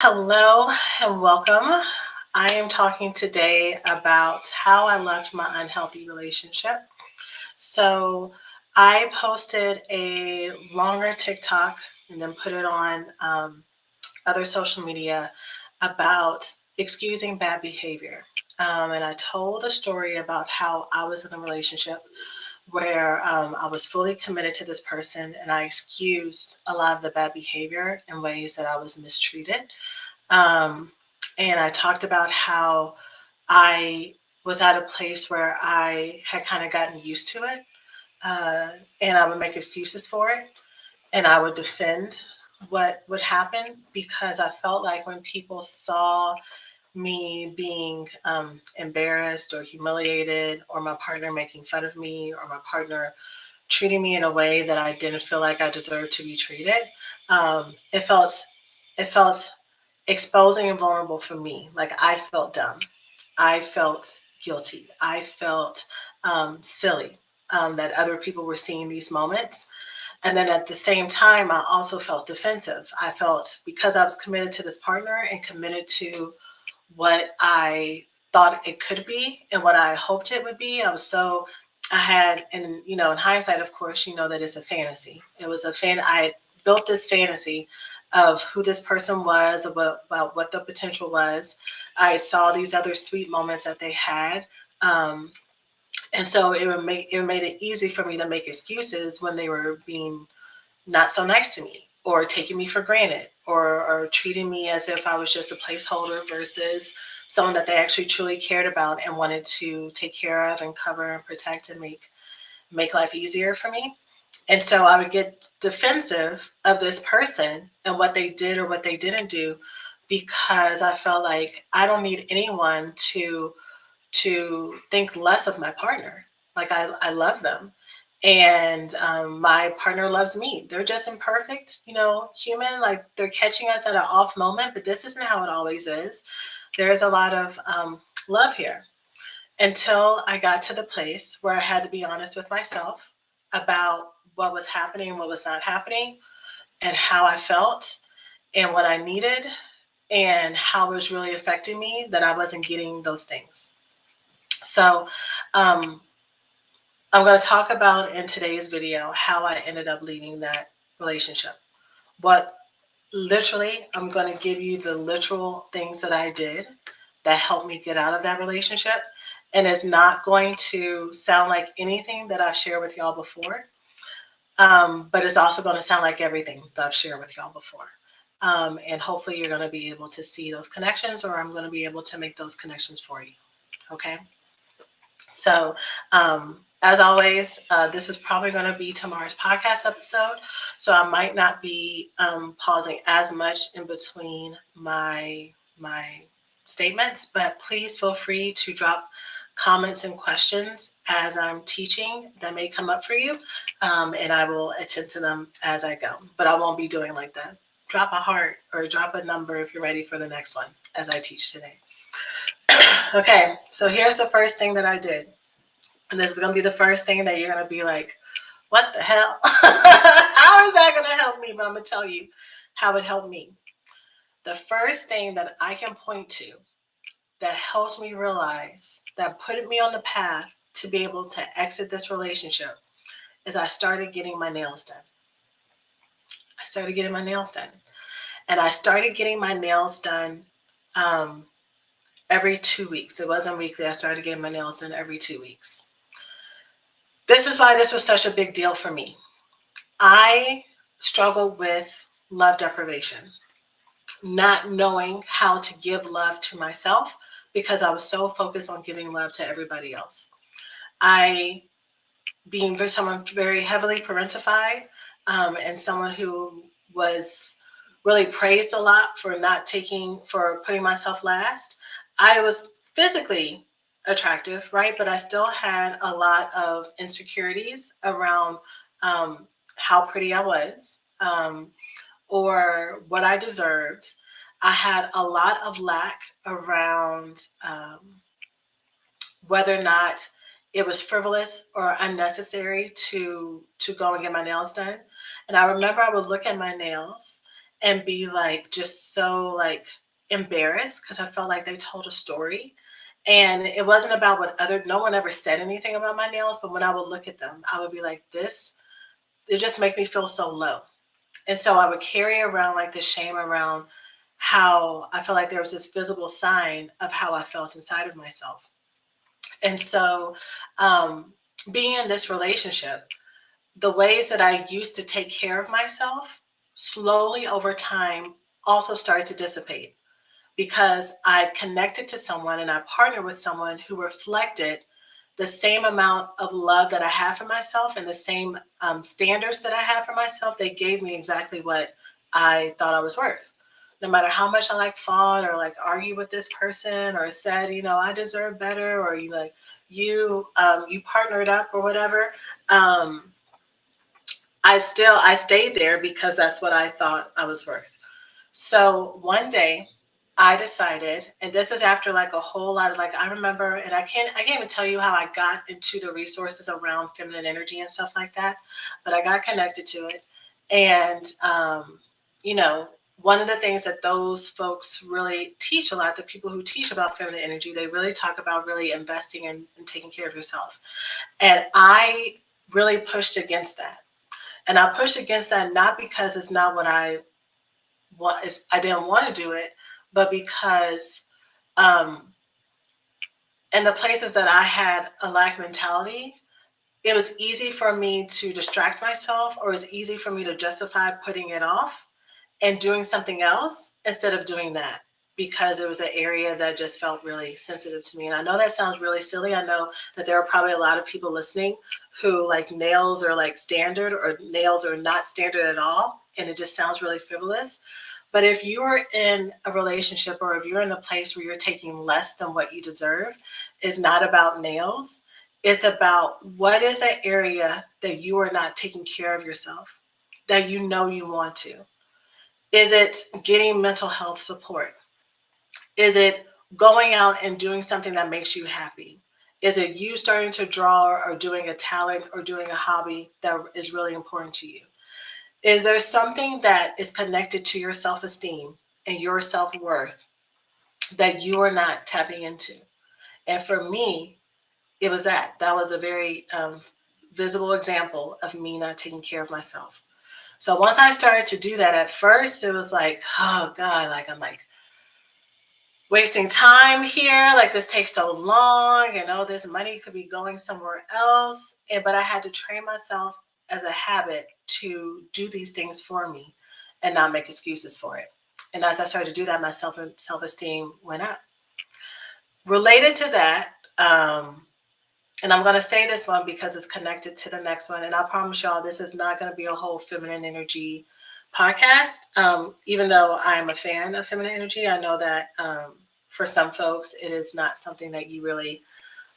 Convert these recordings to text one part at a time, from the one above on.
Hello and welcome. I am talking today about how I left my unhealthy relationship. So, I posted a longer TikTok and then put it on other social media about excusing bad behavior. And I told a story about how I was in a relationship where I was fully committed to this person and I excused a lot of the bad behavior in ways that I was mistreated. Um, and I talked about how I was at a place where I had kind of gotten used to it, uh, and I would make excuses for it, and I would defend what would happen because I felt like when people saw me being embarrassed or humiliated, or my partner making fun of me, or my partner treating me in a way that I didn't feel like I deserved to be treated, it felt exposing and vulnerable for me. Like I felt dumb. I felt guilty. I felt silly that other people were seeing these moments. And then at the same time, I also felt defensive. I felt because I was committed to this partner and committed to what I thought it could be and what I hoped it would be. I had, and in hindsight, of course, you know that it's a fantasy. It was a fan. I built this fantasy of who this person was, about what the potential was. I saw these other sweet moments that they had. Um, and so it made it easy for me to make excuses when they were being not so nice to me or taking me for granted or treating me as if I was just a placeholder versus someone that they actually truly cared about and wanted to take care of and cover and protect and make life easier for me. And so I would get defensive of this person and what they did or what they didn't do because I felt like I don't need anyone to think less of my partner. Like I love them. And my partner loves me. They're just imperfect, human. Like they're catching us at an off moment, but this isn't how it always is. There's a lot of love here until I got to the place where I had to be honest with myself about what was happening and what was not happening, and how I felt and what I needed, and how it was really affecting me that I wasn't getting those things. So, um, I'm going to talk about in today's video how I ended up leaving that relationship. What literally, I'm going to give you the literal things that I did that helped me get out of that relationship. And it's not going to sound like anything that I've shared with y'all before, but it's also going to sound like everything that I've shared with y'all before. And hopefully, you're going to be able to see those connections, or I'm going to be able to make those connections for you. Okay. So, as always, this is probably going to be tomorrow's podcast episode. So I might not be pausing as much in between my statements, but please feel free to drop comments and questions as I'm teaching that may come up for you, and I will attend to them as I go. But I won't be doing like that. Drop a heart or drop a number if you're ready for the next one as I teach today. Okay, so here's the first thing that I did. And this is going to be the first thing that you're going to be like, what the hell? How is that going to help me? But I'm going to tell you how it helped me. The first thing that I can point to that helped me realize, that put me on the path to be able to exit this relationship, is I started getting my nails done. I started getting my nails done. And I started getting my nails done um, every 2 weeks. It wasn't weekly. I started getting my nails done every 2 weeks. This is why this was such a big deal for me. I struggled with love deprivation, not knowing how to give love to myself because I was so focused on giving love to everybody else. I, being someone very heavily parentified, and someone who was really praised a lot for putting myself last, I was physically attractive, right? But I still had a lot of insecurities around um, how pretty I was, or what I deserved. I had a lot of lack around whether or not it was frivolous or unnecessary to go and get my nails done. And I remember I would look at my nails and be like just so like embarrassed because I felt like they told a story. And it wasn't about what other, no one ever said anything about my nails, but when I would look at them, I would be like, this, it just make me feel so low. And so I would carry around like this shame around how I felt like there was this visible sign of how I felt inside of myself. And so, um, being in this relationship, the ways that I used to take care of myself slowly over time also started to dissipate because I connected to someone and I partnered with someone who reflected the same amount of love that I have for myself and the same standards that I have for myself. They gave me exactly what I thought I was worth. No matter how much I like fought or like argue with this person or said, you know, I deserve better, or you like you partnered up or whatever. Um, I stayed there because that's what I thought I was worth. So one day I decided, and this is after like a whole lot of like I remember, and I can't even tell you how I got into the resources around feminine energy and stuff like that, but I got connected to it. And you know, one of the things that those folks really teach a lot, the people who teach about feminine energy, they really talk about really investing in taking care of yourself. And I really pushed against that. And I pushed against that not because it's not what I didn't want to do it, but because um, in the places that I had a lack mentality, it was easy for me to distract myself, or it was easy for me to justify putting it off and doing something else instead of doing that because it was an area that just felt really sensitive to me. And I know that sounds really silly. I know that there are probably a lot of people listening who like nails are like standard or nails are not standard at all. And it just sounds really frivolous. But if you're in a relationship or if you're in a place where you're taking less than what you deserve, it's not about nails. It's about what is an area that you are not taking care of yourself, that you know you want to. Is it getting mental health support? Is it going out and doing something that makes you happy? Is it you starting to draw or doing a talent or doing a hobby that is really important to you? Is there something that is connected to your self esteem and your self worth that you are not tapping into? And for me, it was that. That was a very visible example of me not taking care of myself. So once I started to do that, at first it was like, oh God, like I'm like wasting time here. Like this takes so long, and all this money could be going somewhere else. And but I had to train myself as a habit to do these things for me and not make excuses for it. And as I started to do that, my self esteem went up. Related to that, and I'm going to say this one because it's connected to the next one. And I promise y'all, this is not going to be a whole feminine energy podcast. Even though I'm a fan of feminine energy, I know that for some folks, it is not something that you really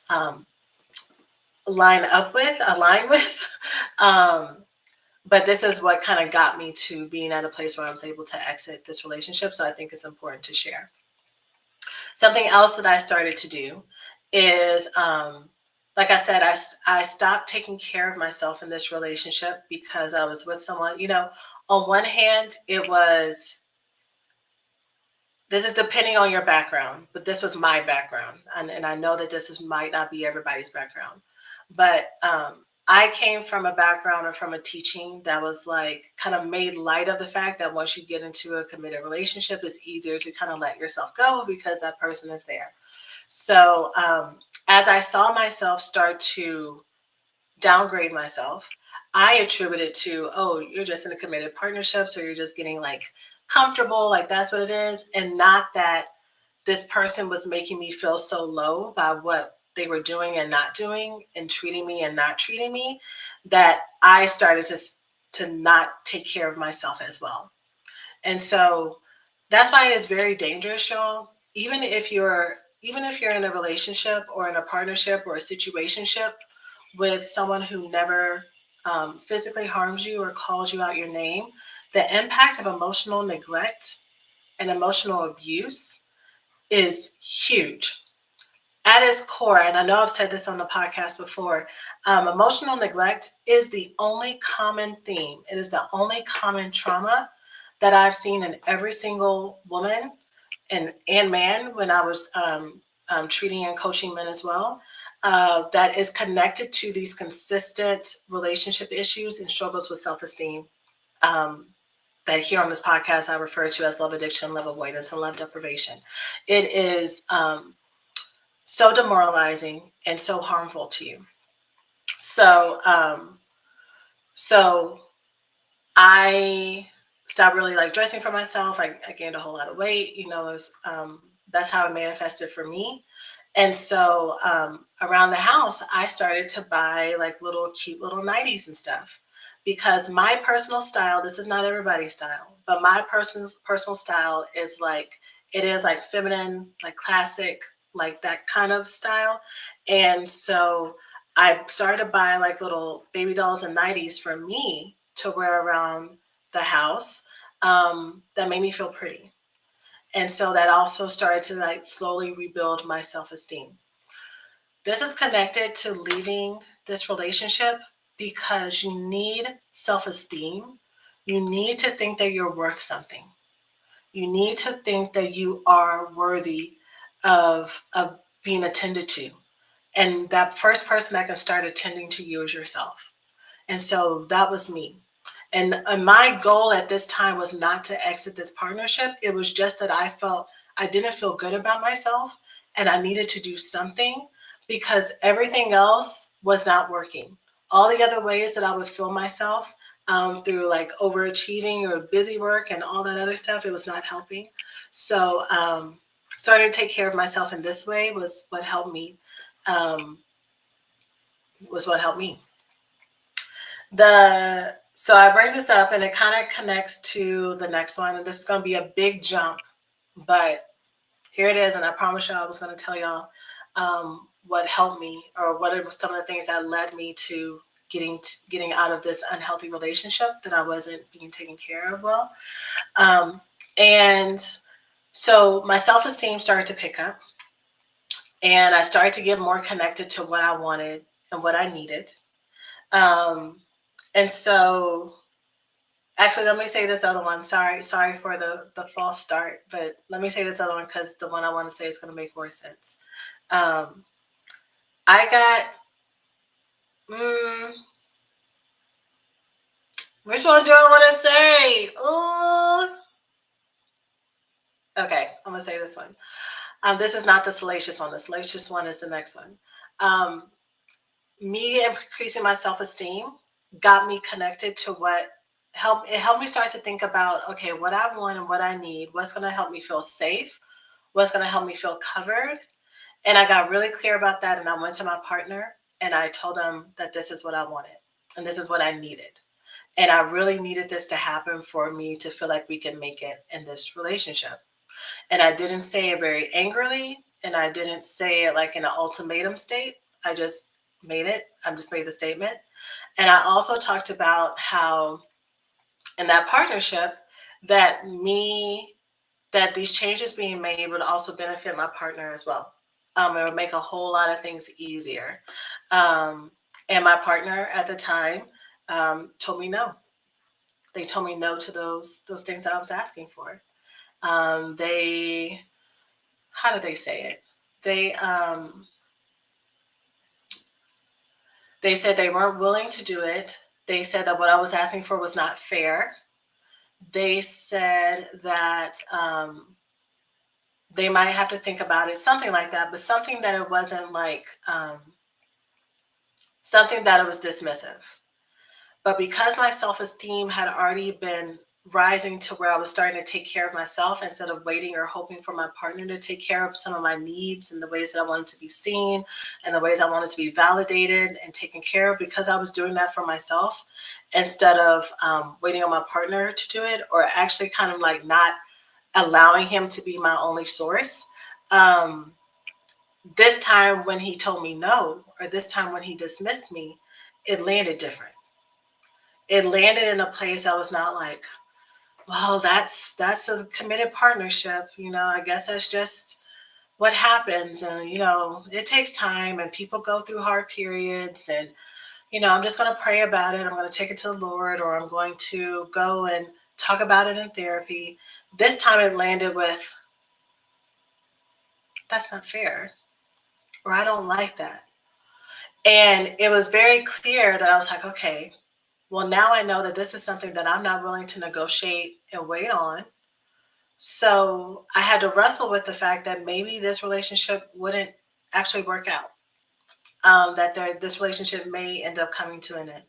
um, align with. um, but this is what kind of got me to being at a place where I was able to exit this relationship. So I think it's important to share. Something else that I started to do is, like I said, I stopped taking care of myself in this relationship because I was with someone. You know, on one hand, it was, this is depending on your background, but this was my background. And I know that might not be everybody's background. But I came from a background or from a teaching that was like kind of made light of the fact that once you get into a committed relationship, it's easier to kind of let yourself go because that person is there. So as I saw myself start to downgrade myself, I attribute it to, oh, you're just in a committed partnership, so you're just getting like comfortable, like that's what it is, and not that this person was making me feel so low by what they were doing and not doing and treating me and not treating me, that I started to not take care of myself as well. And so that's why it is very dangerous, y'all. Even if you're in a relationship or in a partnership or a situationship with someone who never physically harms you or calls you out your name, the impact of emotional neglect and emotional abuse is huge. At its core, and I know I've said this on the podcast before, emotional neglect is the only common theme. It is the only common trauma that I've seen in every single woman and man when I was treating and coaching men as well, that is connected to these consistent relationship issues and struggles with self esteem. Um, that here on this podcast I refer to as love addiction, love avoidance, and love deprivation. It is so demoralizing and so harmful to you. So, so I stopped really like dressing for myself. I gained a whole lot of weight. That's how it manifested for me. And so around the house, I started to buy like little cute little nighties and stuff because my personal style. This is not everybody's style, but my personal style is like it is like feminine, like classic, like that kind of style. And so I started to buy like little baby dolls and nighties for me to wear around the house that made me feel pretty. And so that also started to like slowly rebuild my self esteem. This is connected to leaving this relationship because you need self esteem. You need to think that you're worth something. You need to think that you are worthy of being attended to. And that first person that can start attending to you is yourself. And so that was me. And my goal at this time was not to exit this partnership. It was just that I didn't feel good about myself and I needed to do something because everything else was not working. All the other ways that I would feel myself through like overachieving or busy work and all that other stuff, it was not helping. So starting to take care of myself in this way um, was what helped me. The so I bring this up and it kind of connects to the next one, and this is going to be a big jump, but here it is. And I promise y'all I was going to tell y'all what helped me or what are some of the things that led me to getting out of this unhealthy relationship that I wasn't being taken care of well. Um, and so my self esteem started to pick up, and I started to get more connected to what I wanted and what I needed. Um, and so Actually, let me say this other one. Sorry for the false start, but let me say this other one because the one I want to say is going to make more sense. Um, I got mm, which one do I want to say? Ooh, okay, I'm gonna say this one. This is not the salacious one. The salacious one is the next one. Um, Me increasing my self esteem got me connected to what helped me start to think about okay, what I want and what I need. What's going to help me feel safe? What's going to help me feel covered? And I got really clear about that. And I went to my partner and I told him that this is what I wanted and this is what I needed. And I really needed this to happen for me to feel like we can make it in this relationship. And I didn't say it very angrily and I didn't say it like in an ultimatum state. I just I just made the statement. And I also talked about how in that partnership that me that these changes being made would also benefit my partner as well. It would make a whole lot of things easier. Um, and my partner at the time told me no. They told me no to those things that I was asking for. They How do they say it? They they said they weren't willing to do it. They said that what I was asking for was not fair. They said that they might have to think about it, something like that, but something that it wasn't like something that it was dismissive. But because my self esteem had already been rising to where I was starting to take care of myself instead of waiting or hoping for my partner to take care of some of my needs and the ways that I wanted to be seen and the ways I wanted to be validated and taken care of, because I was doing that for myself instead of waiting on my partner to do it, or actually kind of like not allowing him to be my only source. Um, this time when he told me no, or this time when he dismissed me, it landed different. It landed in a place I was not like, well, that's a committed partnership. I guess that's just what happens. And, it takes time and people go through hard periods. And, I'm just going to pray about it. I'm going to take it to the Lord, or I'm going to go and talk about it in therapy. This time it landed with, that's not fair, or I don't like that. And it was very clear that I was like, okay, well, now I know that this is something that I'm not willing to negotiate and wait on. So I had to wrestle with the fact that maybe this relationship wouldn't actually work out, this relationship may end up coming to an end.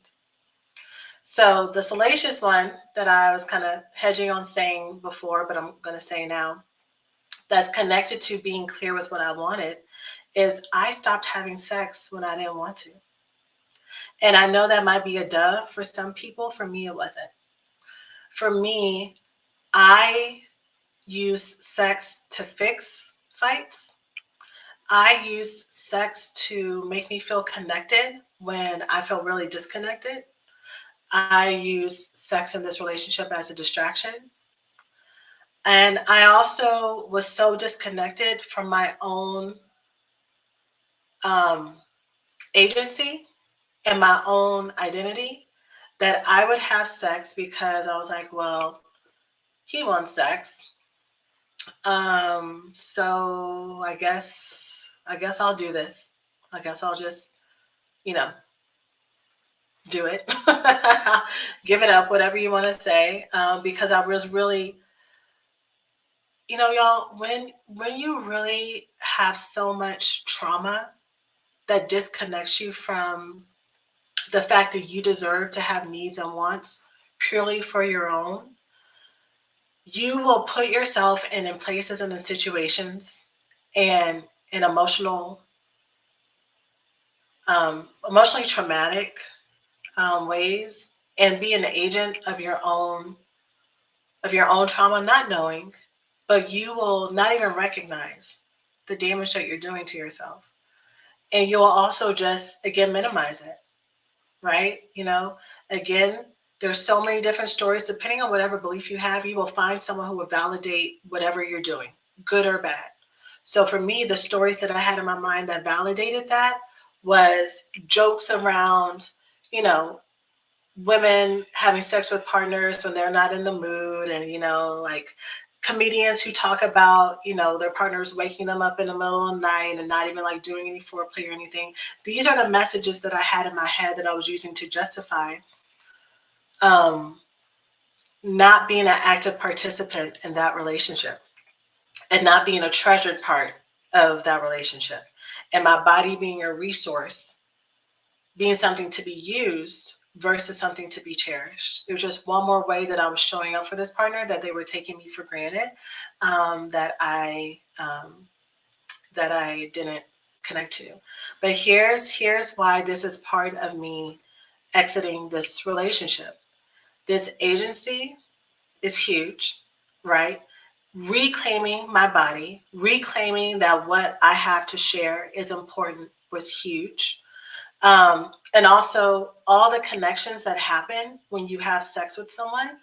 So the salacious one that I was kind of hedging on saying before, but I'm going to say now, that's connected to being clear with what I wanted, is I stopped having sex when I didn't want to. And I know that might be a duh for some people. For me, it wasn't. For me, I use sex to fix fights. I use sex to make me feel connected when I feel really disconnected. I use sex in this relationship as a distraction. And I also was so disconnected from my own um, agency and my own identity that I would have sex because I was like, well, he wants sex. So I guess I'll do this. I guess I'll just, you know, do it. Give it up, whatever you want to say. Because I was really, y'all, when you really have so much trauma that disconnects you from the fact that you deserve to have needs and wants purely for your own, you will put yourself in places and in situations and in emotionally traumatic ways, and be an agent of your own trauma, not knowing, but you will not even recognize the damage that you're doing to yourself. And you will also just, again, minimize it, right? Again, there's so many different stories. Depending on whatever belief you have, you will find someone who will validate whatever you're doing, good or bad. So for me, the stories that I had in my mind that validated that was jokes around, you know, women having sex with partners when they're not in the mood, and like comedians who talk about their partners waking them up in the middle of the night and not even like doing any foreplay or anything. These are the messages that I had in my head that I was using to justify um, not being an active participant in that relationship and not being a treasured part of that relationship, and my body being a resource, being something to be used versus something to be cherished. It was just one more way that I was showing up for this partner, that they were taking me for granted, that I didn't connect to. But here's why this is part of me exiting this relationship. This agency is huge, right? Reclaiming my body, reclaiming that what I have to share is important was huge. And also all the connections that happen when you have sex with someone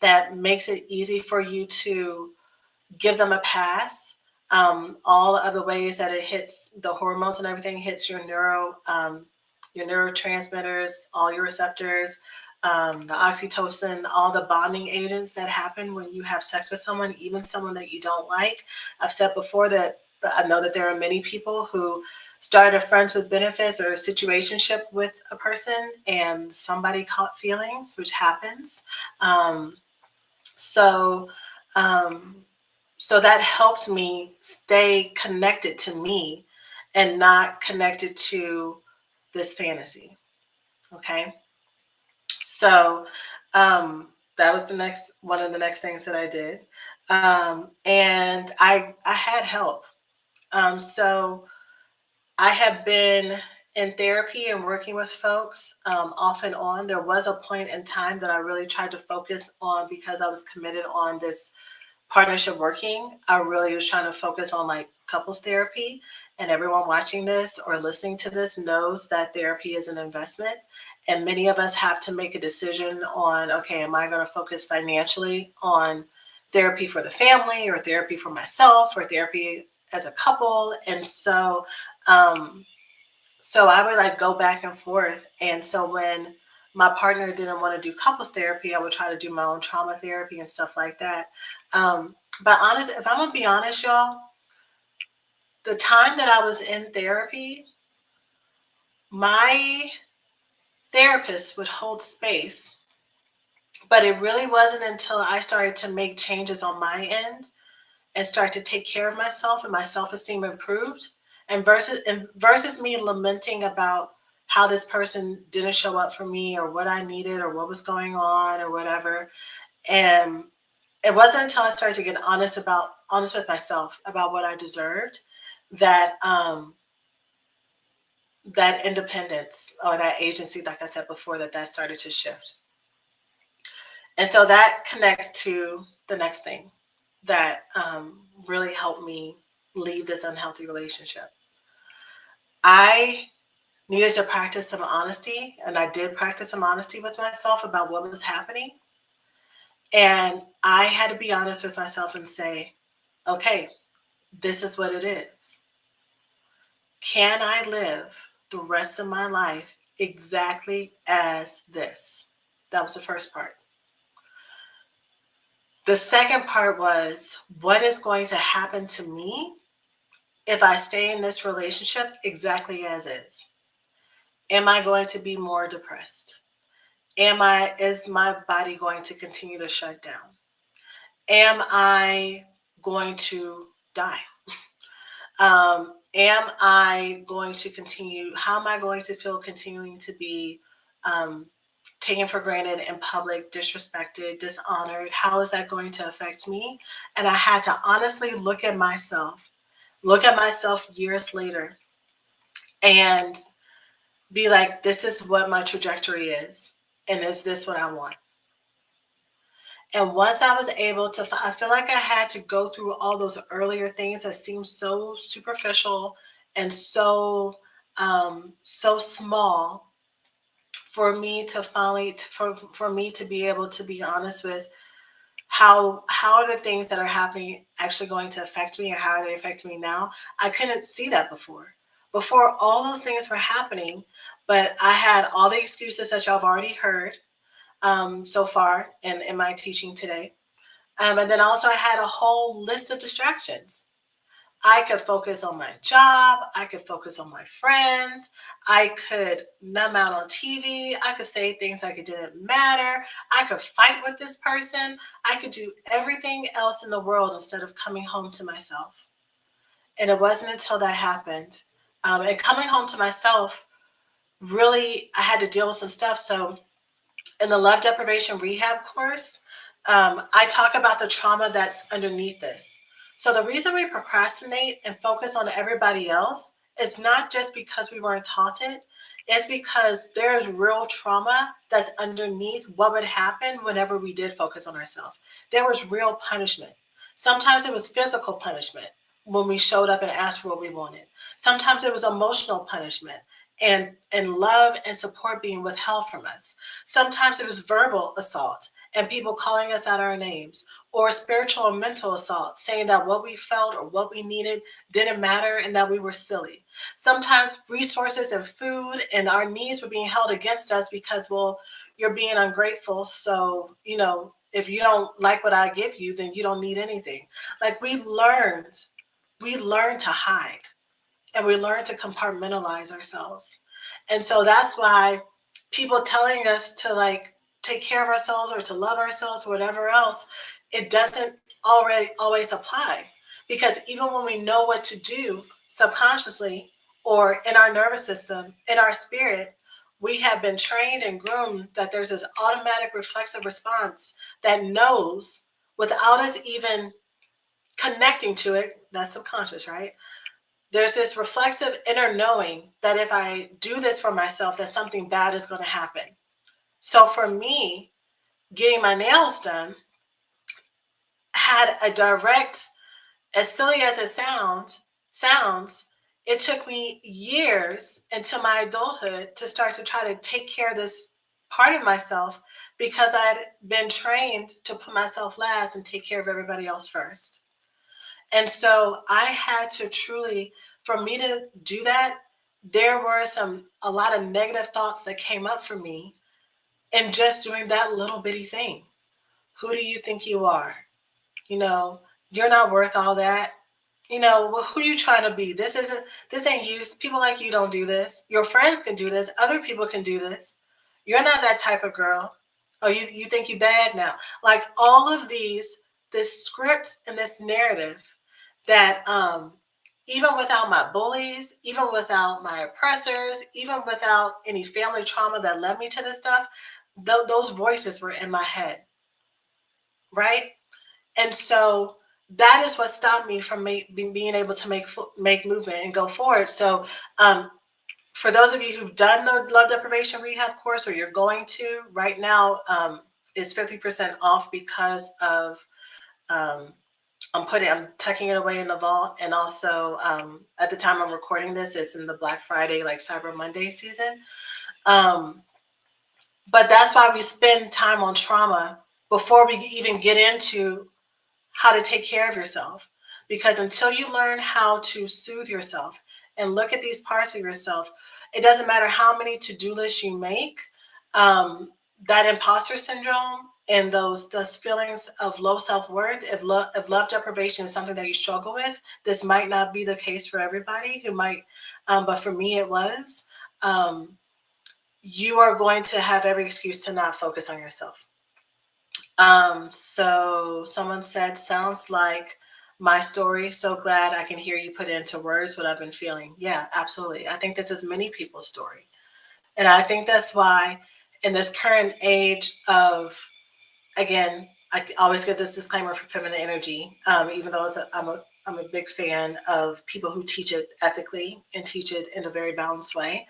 that makes it easy for you to give them a pass. All of the ways that it hits the hormones and everything, hits your neurotransmitters, all your receptors, the oxytocin, all the bonding agents that happen when you have sex with someone, even someone that you don't like. I've said before that I know that there are many people who started a friends with benefits or a situationship with a person and somebody caught feelings, which happens. Um, so, um, so that helps me stay connected to me and not connected to this fantasy. Okay. So, that was the next one of the next things that I did. And I had help. So I have been in therapy and working with folks off and on. There was a point in time that I really tried to focus on, because I was committed on this partnership working. I really was trying to focus on like couples therapy. And everyone watching this or listening to this knows that therapy is an investment. And many of us have to make a decision on, okay, am I going to focus financially on therapy for the family, or therapy for myself, or therapy as a couple? And so I would like go back and forth. And so when my partner didn't want to do couples therapy, I would try to do my own trauma therapy and stuff like that. But honest, if I'm gonna be honest, y'all, the time that I was in therapy, my therapist would hold space, but it really wasn't until I started to make changes on my end and start to take care of myself and my self-esteem improved, and versus me lamenting about how this person didn't show up for me or what I needed or what was going on or whatever. And it wasn't until I started to get honest with myself about what I deserved that that independence or that agency, like I said before, that started to shift. And so that connects to the next thing that really helped me leave this unhealthy relationship. I needed to practice some honesty, and I did practice some honesty with myself about what was happening. And I had to be honest with myself and say, okay, this is what it is. Can I live the rest of my life exactly as this? That was the first part. The second part was, what is going to happen to me if I stay in this relationship exactly as is? Am I going to be more depressed? Is my body going to continue to shut down? Am I going to die? Am I going to continue? How am I going to feel continuing to be um, taken for granted in public, disrespected, dishonored? How is that going to affect me? And I had to honestly look at myself years later, and be like, this is what my trajectory is. And is this what I want? And once I was able to, I feel like I had to go through all those earlier things that seemed so superficial and so small for me to finally, for me to be able to be honest with how are the things that are happening actually going to affect me, and how are they affecting me now. I couldn't see that before all those things were happening, but I had all the excuses that y'all have already heard so far in my teaching today. And then also I had a whole list of distractions. I could focus on my job. I could focus on my friends. I could numb out on TV. I could say things like it didn't matter. I could fight with this person. I could do everything else in the world instead of coming home to myself. And it wasn't until that happened. And coming home to myself, really, I had to deal with some stuff. So in the love deprivation rehab course, I talk about the trauma that's underneath this. So the reason we procrastinate and focus on everybody else is not just because we weren't taught it. It's because there's real trauma that's underneath what would happen whenever we did focus on ourselves. There was real punishment. Sometimes it was physical punishment when we showed up and asked for what we wanted. Sometimes it was emotional punishment and love and support being withheld from us. Sometimes it was verbal assault and people calling us out our names, or spiritual or mental assault, saying that what we felt or what we needed didn't matter and that we were silly. Sometimes resources and food and our needs were being held against us because, well, you're being ungrateful. So, if you don't like what I give you, then you don't need anything. Like we learned to hide, and we learn to compartmentalize ourselves. And so that's why people telling us to like take care of ourselves or to love ourselves or whatever else, it doesn't already always apply. Because even when we know what to do subconsciously or in our nervous system, in our spirit, we have been trained and groomed that there's this automatic reflexive response that knows without us even connecting to it. That's subconscious, right? There's this reflexive inner knowing that if I do this for myself, that something bad is going to happen. So for me, getting my nails done had a direct, as silly as it sounds, it took me years into my adulthood to start to try to take care of this part of myself, because I'd been trained to put myself last and take care of everybody else first. And so I had to truly, for me to do that, there were a lot of negative thoughts that came up for me And just doing that little bitty thing. Who do you think you are? You know, you're not worth all that. Well, who you trying to be? This ain't you. People like you don't do this. Your friends can do this. Other people can do this. You're not that type of girl. Oh, you think you bad now? Like all of this script and this narrative that even without my bullies, even without my oppressors, even without any family trauma that led me to this stuff, those voices were in my head, right? And so that is what stopped me from being able to make movement and go forward. So um, for those of you who've done the love deprivation rehab course or you're going to right now, is 50% off because of um, I'm tucking it away in the vault, and also at the time I'm recording this, it's in the Black Friday, like Cyber Monday season. Um, but that's why we spend time on trauma before we even get into how to take care of yourself. Because until you learn how to soothe yourself and look at these parts of yourself, it doesn't matter how many to-do lists you make, um, that imposter syndrome and those feelings of low self-worth, if love deprivation is something that you struggle with, this might not be the case for everybody who might, but for me it was. Um, you are going to have every excuse to not focus on yourself. So someone said, sounds like my story. So glad I can hear you put into words what I've been feeling. Yeah, absolutely. I think this is many people's story. And I think that's why in this current age of, again, always give this disclaimer for feminine energy, even though I'm a big fan of people who teach it ethically and teach it in a very balanced way.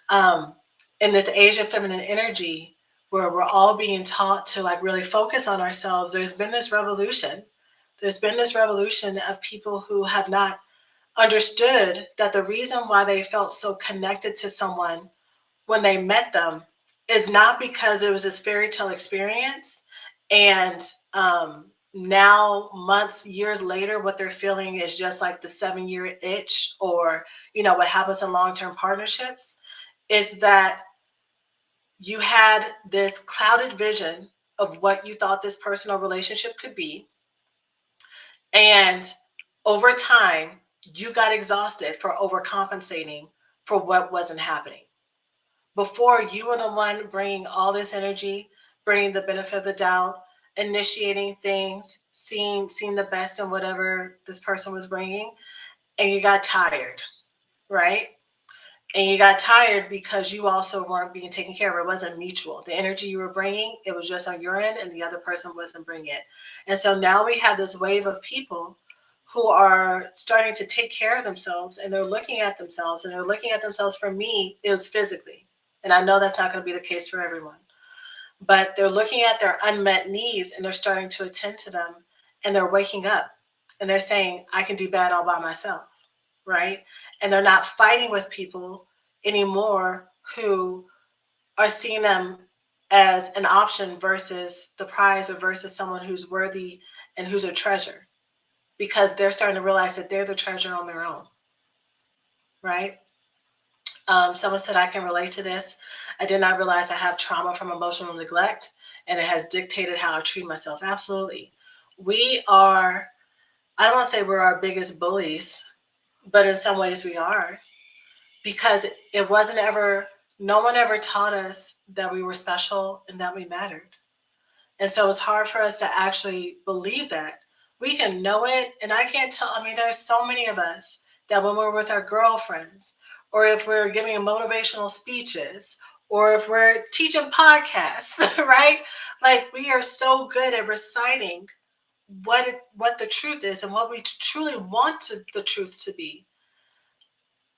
Um, in this age of feminine energy, where we're all being taught to like really focus on ourselves, there's been this revolution. There's been this revolution of people who have not understood that the reason why they felt so connected to someone when they met them is not because it was this fairy tale experience and now months years later what they're feeling is just like the 7 year itch, or what happens in long-term partnerships is that you had this clouded vision of what you thought this personal relationship could be. And over time, you got exhausted for overcompensating for what wasn't happening. Before, you were the one bringing all this energy, bringing the benefit of the doubt, initiating things, seeing the best in whatever this person was bringing, and you got tired, right? And you got tired because you also weren't being taken care of. It wasn't mutual. The energy you were bringing, it was just on your end, and the other person wasn't bringing it. And so now we have this wave of people who are starting to take care of themselves, and they're looking at themselves, and they're looking at themselves. For me, it was physically, and I know that's not going to be the case for everyone, but they're looking at their unmet needs and they're starting to attend to them, and they're waking up and they're saying, I can do bad all by myself, right? And they're not fighting with people anymore who are seeing them as an option versus the prize, or versus someone who's worthy and who's a treasure, because they're starting to realize that they're the treasure on their own, right? Someone said, I can relate to this. I did not realize I have trauma from emotional neglect, and it has dictated how I treat myself. Absolutely. We are, I don't want to say we're our biggest bullies, but in some ways we are, because it wasn't ever, no one ever taught us that we were special and that we mattered. And so it's hard for us to actually believe that. We can know it, and I can't tell. I mean, there's so many of us that when we're with our girlfriends, or if we're giving motivational speeches, or if we're teaching podcasts, right? Like we are so good at reciting what the truth is and what we truly want the truth to be.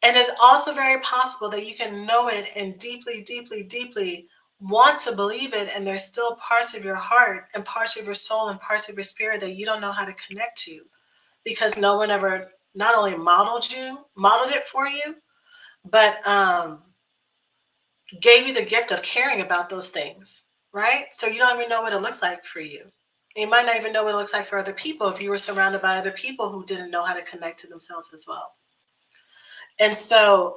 And it's also very possible that you can know it and deeply, deeply, deeply want to believe it, and there's still parts of your heart and parts of your soul and parts of your spirit that you don't know how to connect to, because no one ever not only modeled it for you, but gave you the gift of caring about those things, right? So you don't even know what it looks like for you. You might not even know what it looks like for other people if you were surrounded by other people who didn't know how to connect to themselves as well. And so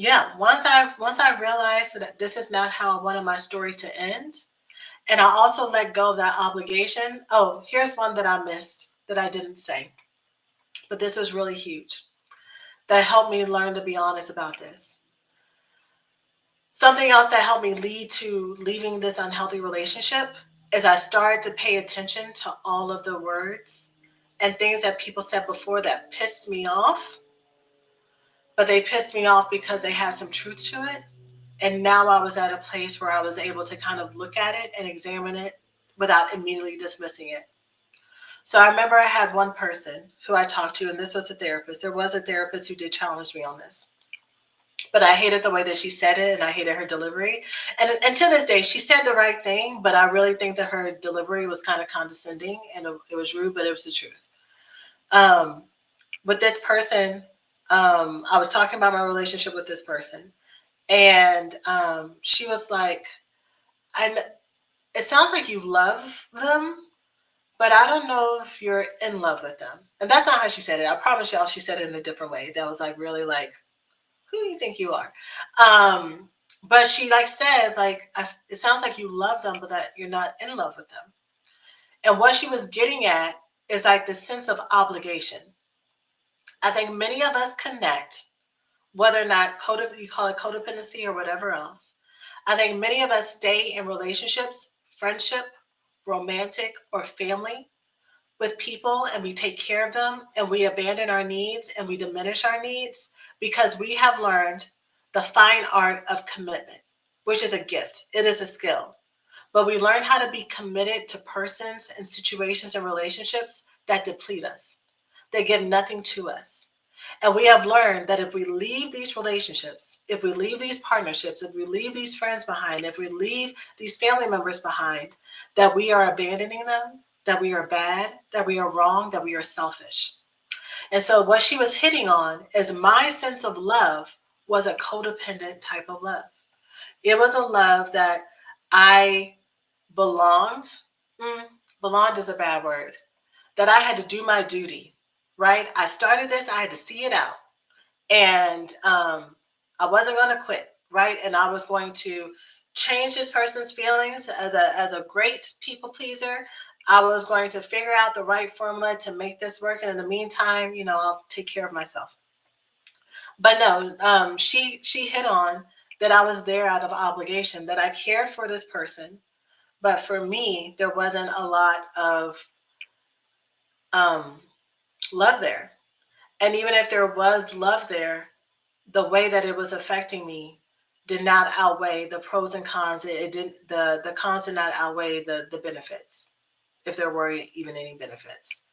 Yeah, once I realized that this is not how I wanted my story to end, and I also let go of that obligation. Oh, here's one that I missed that I didn't say, but this was really huge. That helped me learn to be honest about this. Something else that helped me lead to leaving this unhealthy relationship is I started to pay attention to all of the words and things that people said before that pissed me off, but they pissed me off because they had some truth to it. And now I was at a place where I was able to kind of look at it and examine it without immediately dismissing it. So I remember I had one person who I talked to, and this was a therapist. There was a therapist who did challenge me on this. But I hated the way that she said it and I hated her delivery. And to this day, she said the right thing, but I really think that her delivery was kind of condescending and it was rude, but it was the truth. Um, with this person, I was talking about my relationship with this person, and she was like, I, it sounds like you love them, but I don't know if you're in love with them. And that's not how she said it. I promise y'all, she said it in a different way. That was like really like, who do you think you are? Um, but she like said like, it sounds like you love them, but that you're not in love with them. And what she was getting at is like the sense of obligation. I think many of us connect, whether or not you call it codependency or whatever else. I think many of us stay in relationships, friendship, romantic, or family with people, and we take care of them and we abandon our needs and we diminish our needs because we have learned the fine art of commitment, which is a gift. It is a skill. But we learn how to be committed to persons and situations and relationships that deplete us. They give nothing to us. And we have learned that if we leave these relationships, if we leave these partnerships, if we leave these friends behind, if we leave these family members behind, that we are abandoning them, that we are bad, that we are wrong, that we are selfish. And so what she was hitting on is my sense of love was a codependent type of love. It was a love that I belonged. Mm, belonged is a bad word. That I had to do my duty, right? I started this, I had to see it out. And I wasn't going to quit, right? And I was going to change this person's feelings as a great people pleaser. I was going to figure out the right formula to make this work, and in the meantime, I'll take care of myself. But no, she hit on that I was there out of obligation, that I cared for this person, but for me, there wasn't a lot of um, love there. And even if there was love there, the way that it was affecting me did not outweigh the pros and cons. It didn't the cons did not outweigh the benefits, if there were even any benefits.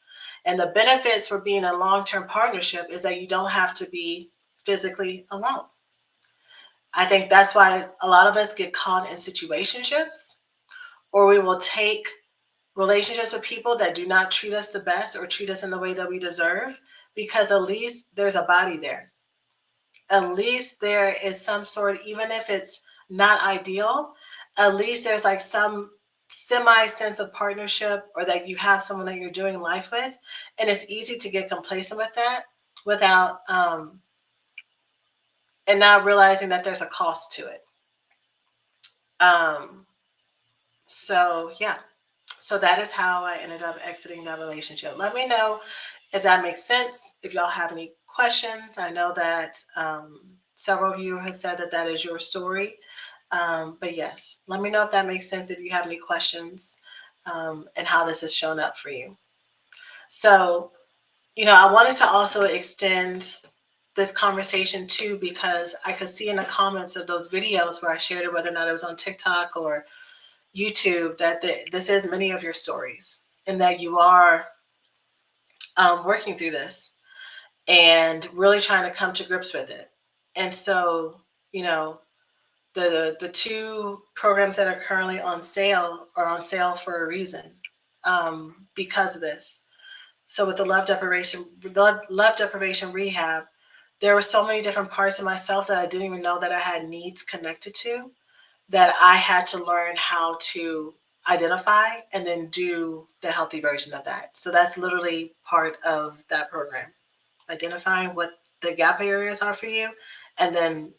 And the benefits for being a long-term partnership is that you don't have to be physically alone. I think that's why a lot of us get caught in situationships, or we will take relationships with people that do not treat us the best or treat us in the way that we deserve, because at least there's a body there. At least there is some sort, even if it's not ideal, at least there's like some semi sense of partnership, or that you have someone that you're doing life with. And it's easy to get complacent with that without, and not realizing that there's a cost to it. Um, so, yeah. So that is how I ended up exiting that relationship. Let me know if that makes sense. If y'all have any questions, I know that several of you have said that that is your story. But yes, let me know if that makes sense. If you have any questions, and how this has shown up for you. So, I wanted to also extend this conversation too, because I could see in the comments of those videos where I shared it, whether or not it was on TikTok or YouTube, that this is many of your stories, and that you are working through this and really trying to come to grips with it. And so, you know, the two programs that are currently on sale are on sale for a reason, because of this. So with the love deprivation rehab, there were so many different parts of myself that I didn't even know that I had needs connected to, that I had to learn how to identify and then do the healthy version of that. So that's literally part of that program, identifying what the gap areas are for you, and then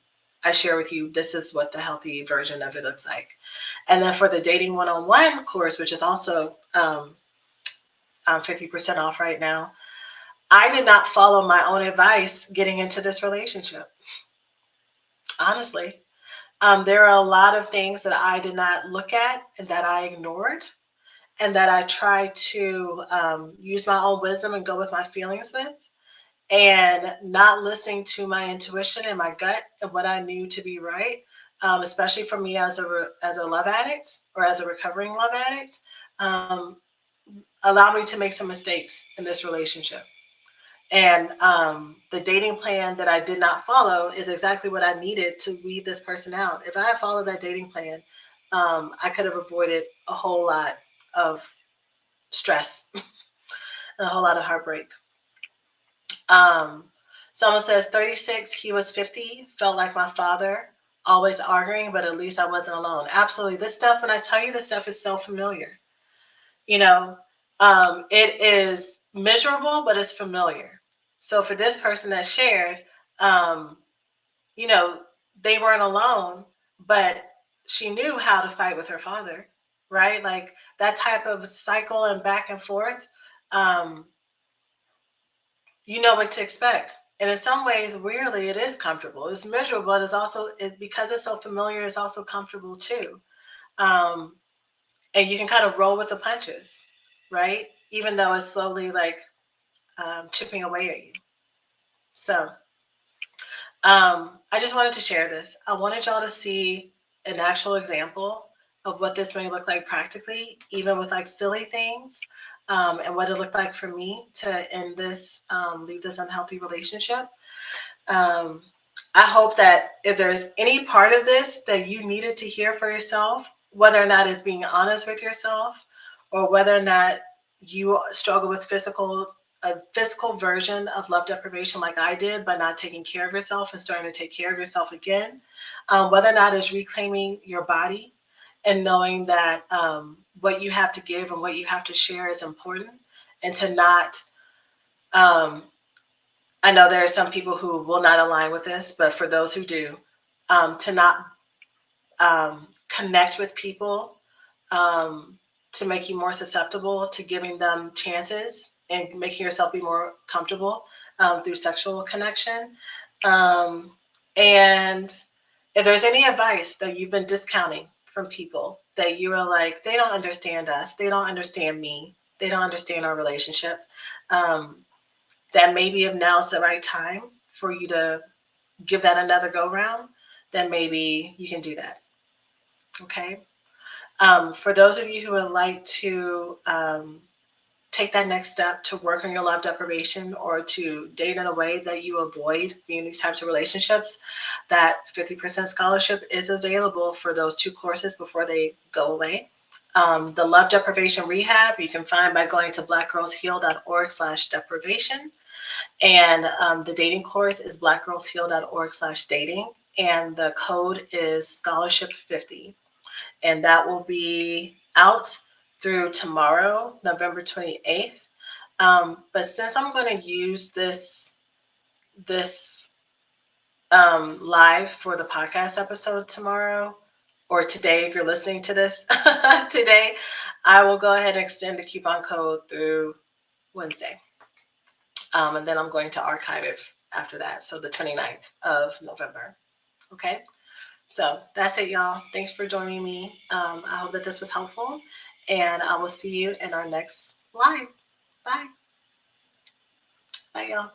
I share with you this is what the healthy version of it looks like. And then for the dating one-on-one course, which is also 50% off right now, I did not follow my own advice getting into this relationship. Honestly, there are a lot of things that I did not look at and that I ignored and that I tried to use my own wisdom and go with my feelings with, and not listening to my intuition and my gut and what I knew to be right, especially for me as as a love addict or as a recovering love addict, um, allowed me to make some mistakes in this relationship. And the dating plan that I did not follow is exactly what I needed to weed this person out. If I had followed that dating plan, I could have avoided a whole lot of stress, a whole lot of heartbreak. Um, Someone says 36, he was 50, felt like my father, always arguing, but at least I wasn't alone. Absolutely. This stuff, when I tell you this stuff is so familiar, you know, it is miserable, but it's familiar. So for this person that shared, um, you know, they weren't alone, but she knew how to fight with her father, right? Like that type of cycle and back and forth. Um, you know what to expect. And in some ways, weirdly, it is comfortable. It's miserable, but it's also because it's so familiar. It's also comfortable too, um, and you can kind of roll with the punches, right? Even though it's slowly like chipping away at you. So I just wanted to share this. I wanted y'all to see an actual example of what this may look like practically, even with like silly things, and what it looked like for me to end this, leave this unhealthy relationship. Um, I hope that if there's any part of this that you needed to hear for yourself, whether or not it's being honest with yourself, or whether or not you struggle with a physical version of love deprivation like I did by not taking care of yourself and starting to take care of yourself again, whether or not it's reclaiming your body and knowing that what you have to give and what you have to share is important, and to not um, I know there are some people who will not align with this, but for those who do, to not connect with people, um, to make you more susceptible to giving them chances and making yourself be more comfortable through sexual connection. Um, and if there's any advice that you've been discounting from people that you are like, they don't understand us, they don't understand me, they don't understand our relationship, um, that maybe if now's the right time for you to give that another go round, then maybe you can do that. Okay. For those of you who would like to take that next step to work on your love deprivation or to date in a way that you avoid being in these types of relationships, that 50% scholarship is available for those two courses before they go away. The love deprivation rehab you can find by going to blackgirlsheal.org/deprivation. And the dating course is blackgirlsheal.org/dating. And the code is scholarship50. And that will be out through tomorrow, November 28th. But since I'm going to use this live for the podcast episode tomorrow, or today, if you're listening to this today, I will go ahead and extend the coupon code through Wednesday. And then I'm going to archive it after that. So the 29th of November. Okay. So that's it, y'all. Thanks for joining me. I hope that this was helpful. And I will see you in our next live. Bye. Bye, y'all.